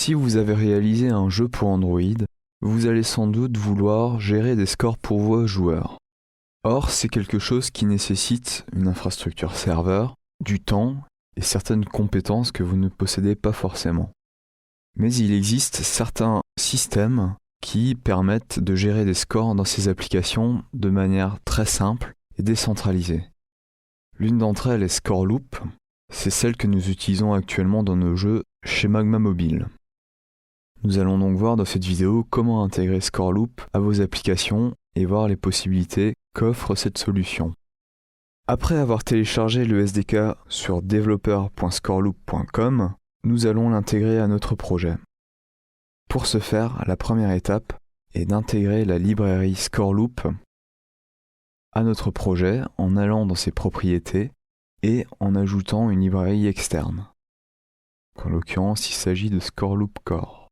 Si vous avez réalisé un jeu pour Android, vous allez sans doute vouloir gérer des scores pour vos joueurs. Or, c'est quelque chose qui nécessite une infrastructure serveur, du temps et certaines compétences que vous ne possédez pas forcément. Mais il existe certains systèmes qui permettent de gérer des scores dans ces applications de manière très simple et décentralisée. L'une d'entre elles est Scoreloop. C'est celle que nous utilisons actuellement dans nos jeux chez Magma Mobile. Nous allons donc voir dans cette vidéo comment intégrer Scoreloop à vos applications et voir les possibilités qu'offre cette solution. Après avoir téléchargé le SDK sur developer.scoreloop.com, nous allons l'intégrer à notre projet. Pour ce faire, la première étape est d'intégrer la librairie Scoreloop à notre projet en allant dans ses propriétés et en ajoutant une librairie externe. En l'occurrence, il s'agit de Scoreloop Core.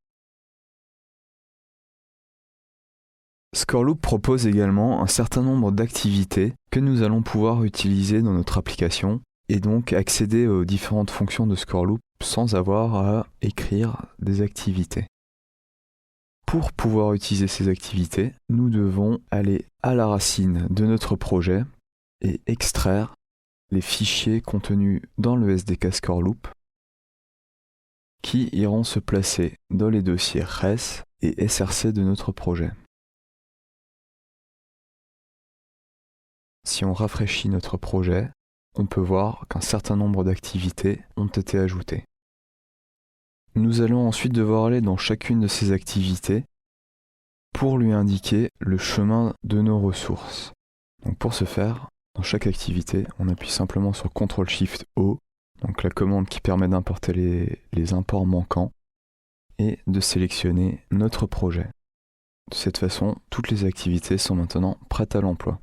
Scoreloop propose également un certain nombre d'activités que nous allons pouvoir utiliser dans notre application et donc accéder aux différentes fonctions de Scoreloop sans avoir à écrire des activités. Pour pouvoir utiliser ces activités, nous devons aller à la racine de notre projet et extraire les fichiers contenus dans le SDK Scoreloop qui iront se placer dans les dossiers res et src de notre projet. Si on rafraîchit notre projet, on peut voir qu'un certain nombre d'activités ont été ajoutées. Nous allons ensuite devoir aller dans chacune de ces activités pour lui indiquer le chemin de nos ressources. Donc pour ce faire, dans chaque activité, on appuie simplement sur CTRL-SHIFT-O, donc la commande qui permet d'importer les imports manquants, et de sélectionner notre projet. De cette façon, toutes les activités sont maintenant prêtes à l'emploi.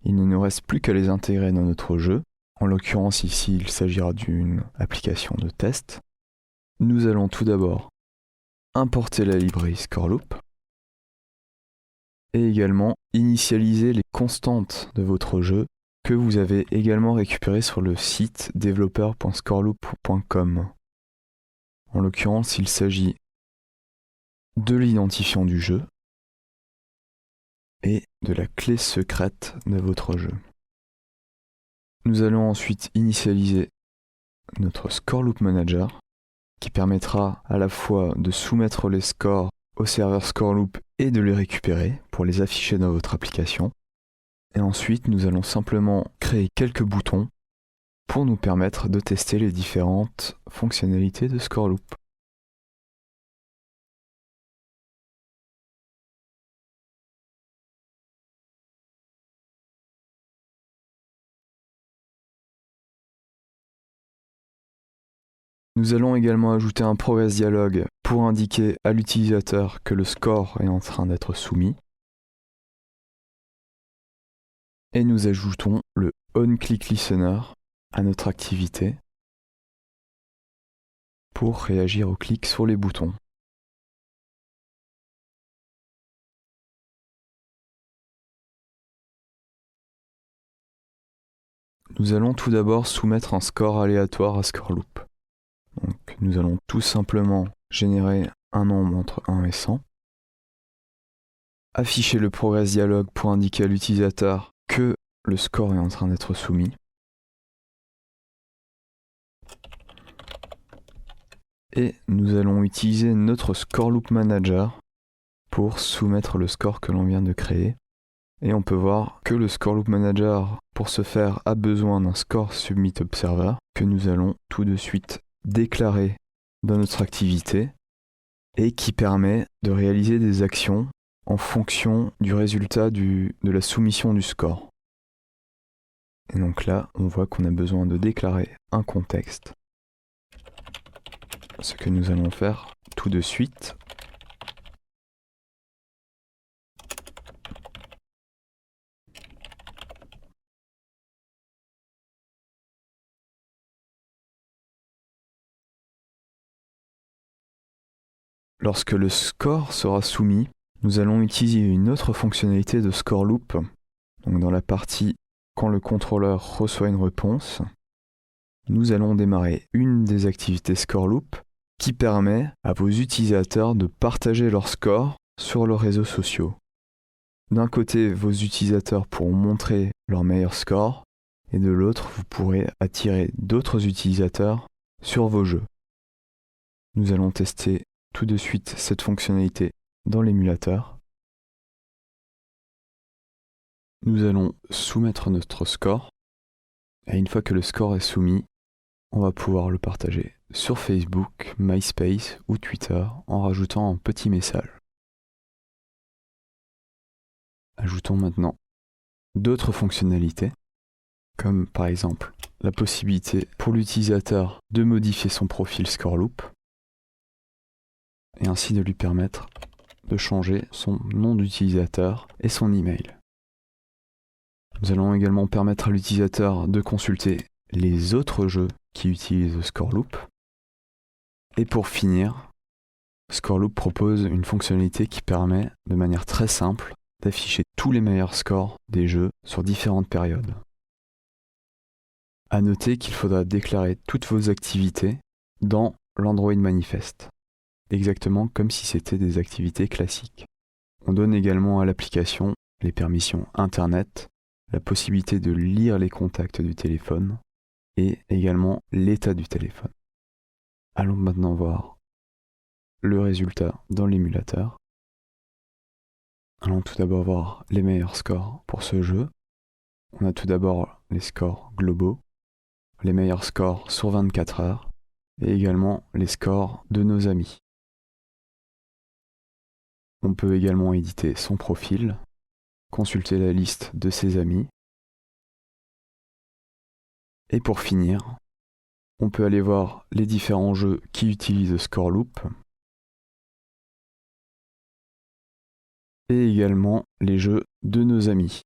Il ne nous reste plus qu'à les intégrer dans notre jeu. En l'occurrence ici, il s'agira d'une application de test. Nous allons tout d'abord importer la librairie Scoreloop et également initialiser les constantes de votre jeu que vous avez également récupérées sur le site developer.scoreloop.com. En l'occurrence, il s'agit de l'identifiant du jeu et de la clé secrète de votre jeu. Nous allons ensuite initialiser notre Scoreloop Manager qui permettra à la fois de soumettre les scores au serveur Scoreloop et de les récupérer pour les afficher dans votre application. Et ensuite, nous allons simplement créer quelques boutons pour nous permettre de tester les différentes fonctionnalités de Scoreloop. Nous allons également ajouter un progress dialog pour indiquer à l'utilisateur que le score est en train d'être soumis. Et nous ajoutons le onClickListener à notre activité pour réagir au clic sur les boutons. Nous allons tout d'abord soumettre un score aléatoire à Scoreloop. Donc, nous allons tout simplement générer un nombre entre 1 et 100. Afficher le progress dialog pour indiquer à l'utilisateur que le score est en train d'être soumis. Et nous allons utiliser notre Scoreloop Manager pour soumettre le score que l'on vient de créer. Et on peut voir que le Scoreloop Manager, pour ce faire, a besoin d'un score submit observer que nous allons tout de suite déclarer dans notre activité et qui permet de réaliser des actions en fonction du résultat de la soumission du score. Et donc là, on voit qu'on a besoin de déclarer un contexte, ce que nous allons faire tout de suite. Lorsque le score sera soumis, nous allons utiliser une autre fonctionnalité de Scoreloop. Donc dans la partie quand le contrôleur reçoit une réponse, nous allons démarrer une des activités Scoreloop qui permet à vos utilisateurs de partager leurs scores sur leurs réseaux sociaux. D'un côté, vos utilisateurs pourront montrer leurs meilleurs scores, et de l'autre, vous pourrez attirer d'autres utilisateurs sur vos jeux. Nous allons tester tout de suite cette fonctionnalité dans l'émulateur. Nous allons soumettre notre score, et une fois que le score est soumis, on va pouvoir le partager sur Facebook, MySpace ou Twitter en rajoutant un petit message. Ajoutons maintenant d'autres fonctionnalités, comme par exemple la possibilité pour l'utilisateur de modifier son profil ScoreLoop et ainsi de lui permettre de changer son nom d'utilisateur et son email. Nous allons également permettre à l'utilisateur de consulter les autres jeux qui utilisent ScoreLoop. Et pour finir, ScoreLoop propose une fonctionnalité qui permet de manière très simple d'afficher tous les meilleurs scores des jeux sur différentes périodes. À noter qu'il faudra déclarer toutes vos activités dans l'Android Manifest, exactement comme si c'était des activités classiques. On donne également à l'application les permissions Internet, la possibilité de lire les contacts du téléphone et également l'état du téléphone. Allons maintenant voir le résultat dans l'émulateur. Allons tout d'abord voir les meilleurs scores pour ce jeu. On a tout d'abord les scores globaux, les meilleurs scores sur 24 heures et également les scores de nos amis. On peut également éditer son profil, consulter la liste de ses amis. Et pour finir, on peut aller voir les différents jeux qui utilisent ScoreLoop et également les jeux de nos amis.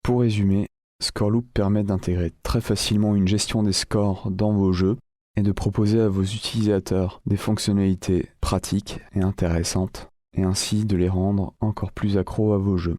Pour résumer, ScoreLoop permet d'intégrer très facilement une gestion des scores dans vos jeux et de proposer à vos utilisateurs des fonctionnalités pratiques et intéressantes et ainsi de les rendre encore plus accros à vos jeux.